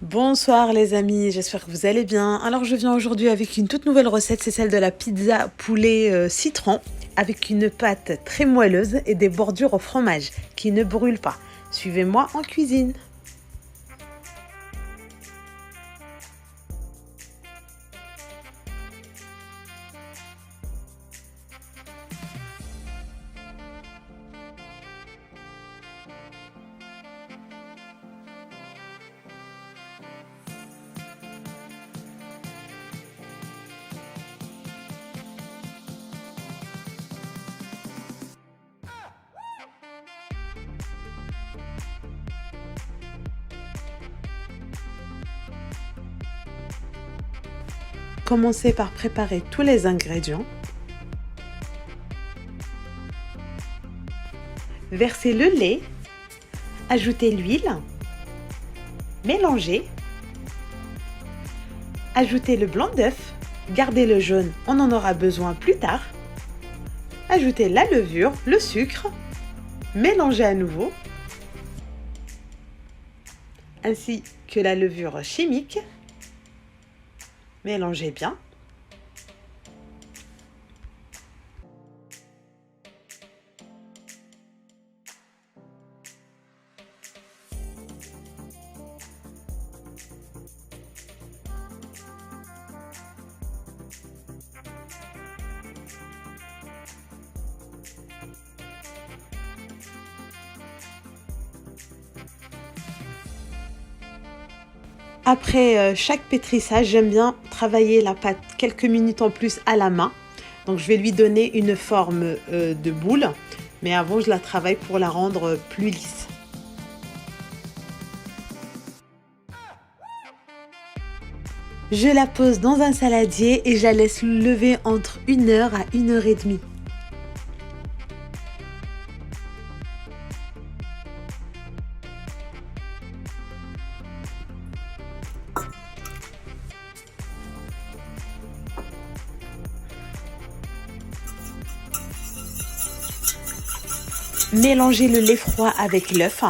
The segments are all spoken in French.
Bonsoir les amis, j'espère que vous allez bien. Alors je viens aujourd'hui avec une toute nouvelle recette, c'est celle de la pizza poulet citron avec une pâte très moelleuse et des bordures au fromage qui ne brûlent pas. Suivez-moi en cuisine. Commencez par préparer tous les ingrédients. Versez le lait, ajoutez l'huile, mélangez, ajoutez le blanc d'œuf, gardez le jaune, on en aura besoin plus tard. Ajoutez la levure, le sucre, mélangez à nouveau, ainsi que la levure chimique. Mélangez bien. Après chaque pétrissage, j'aime bien travailler la pâte quelques minutes en plus à la main. Donc je vais lui donner une forme de boule, mais avant je la travaille pour la rendre plus lisse. Je la pose dans un saladier et je la laisse lever entre 1 heure à 1 heure et demie. Mélangez le lait froid avec l'œuf.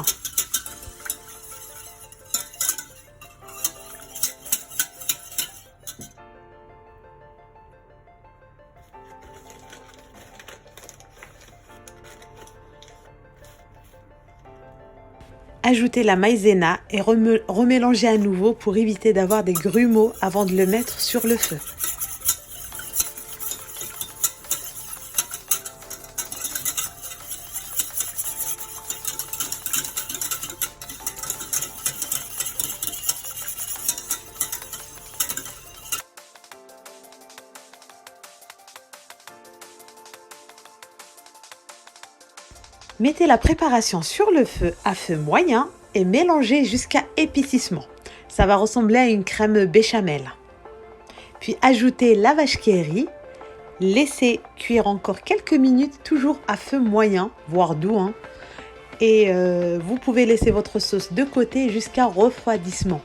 Ajoutez la maïzena et remélangez à nouveau pour éviter d'avoir des grumeaux avant de le mettre sur le feu. Mettez la préparation sur le feu à feu moyen et mélangez jusqu'à épaississement. Ça va ressembler à une crème béchamel. Puis ajoutez la vache qui rit. Laissez cuire encore quelques minutes, toujours à feu moyen, voire doux. Et vous pouvez laisser votre sauce de côté jusqu'à refroidissement.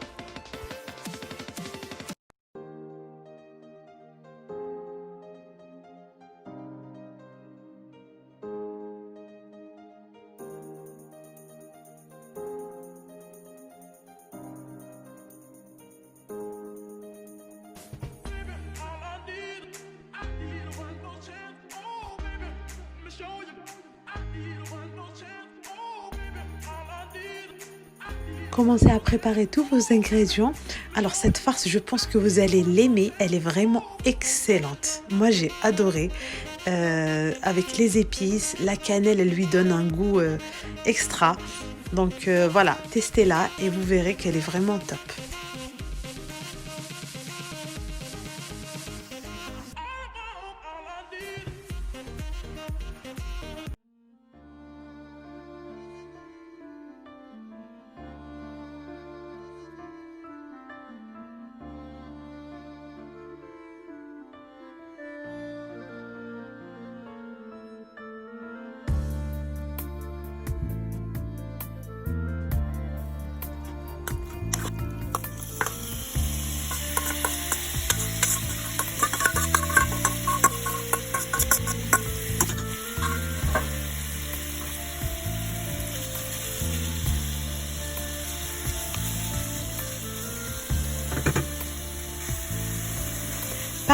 Commencez à préparer tous vos ingrédients. Alors cette farce, je pense que vous allez l'aimer. Elle est vraiment excellente. Moi, j'ai adoré. Avec les épices, la cannelle, elle lui donne un goût extra. Donc voilà, testez-la et vous verrez qu'elle est vraiment top.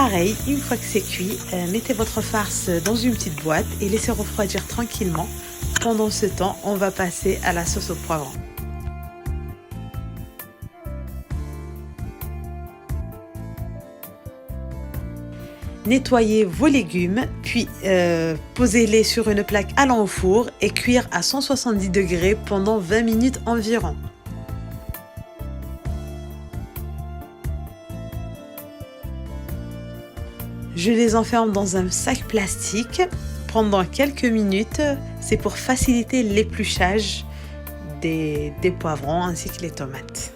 pareil, une fois que c'est cuit, mettez votre farce dans une petite boîte et laissez refroidir tranquillement. Pendant ce temps, on va passer à la sauce au poivron. Nettoyez vos légumes, puis posez-les sur une plaque allant au four et cuire à 170 degrés pendant 20 minutes environ. Je les enferme dans un sac plastique pendant quelques minutes. C'est pour faciliter l'épluchage des poivrons ainsi que les tomates.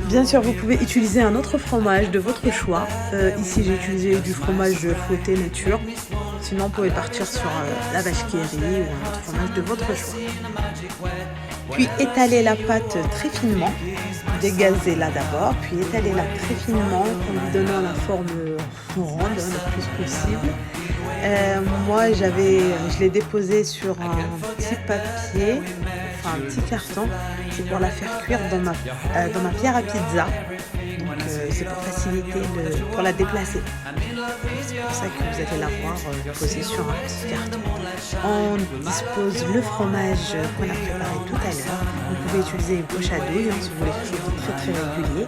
Bien sûr, vous pouvez utiliser un autre fromage de votre choix. Ici, j'ai utilisé du fromage fouetté nature. Sinon, vous pouvez partir sur la vache qui rit ou un autre fromage de votre choix. Puis, étalez la pâte très finement. Dégazez-la d'abord, puis étalez-la très finement en lui donnant la forme ronde le plus possible. Moi, je l'ai déposée sur un petit papier, enfin un petit carton. C'est pour la faire cuire dans ma pierre à pizza. Donc, c'est pour faciliter, pour la déplacer. C'est pour ça que vous allez la voir posée sur un petit carton. On dispose le fromage qu'on a préparé tout à l'heure. Vous pouvez utiliser une poche à douille si vous voulez quelque chose de très très régulier.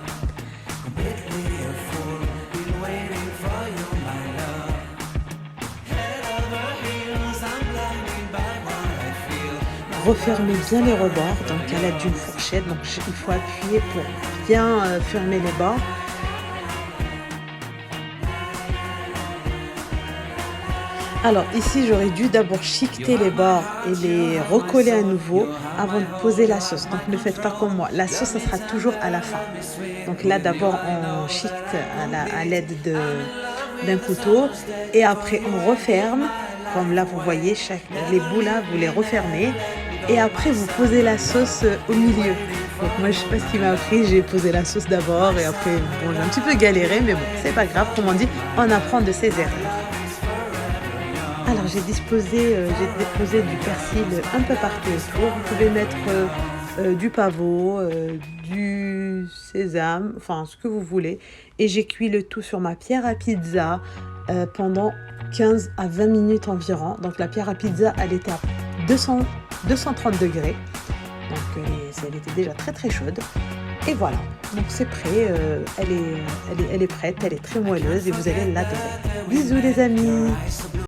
Refermez bien les rebords, donc à l'aide d'une fourchette. Donc il faut appuyer pour bien fermer les bords. Alors ici, j'aurais dû d'abord chiqueter les bords et les recoller à nouveau avant de poser la sauce. Donc ne faites pas comme moi. La sauce, ça sera toujours à la fin. Donc là, d'abord, on chiquete à l'aide d'un couteau et après, on referme. Comme là, vous voyez, les bouts là, vous les refermez. Et après, vous posez la sauce au milieu. Donc moi, je sais pas ce qui m'a appris. J'ai posé la sauce d'abord et après, bon, j'ai un petit peu galéré. Mais bon, c'est pas grave. Comme on dit, on apprend de ses erreurs. Alors, j'ai déposé du persil un peu partout autour. Vous pouvez mettre du pavot, du sésame, enfin ce que vous voulez. Et j'ai cuit le tout sur ma pierre à pizza pendant 15 à 20 minutes environ. Donc la pierre à pizza, elle était à 230 degrés. Donc elle était déjà très très chaude. Et voilà, donc c'est prêt, elle est prête, elle est très moelleuse et vous allez l'adorer. Bisous les amis!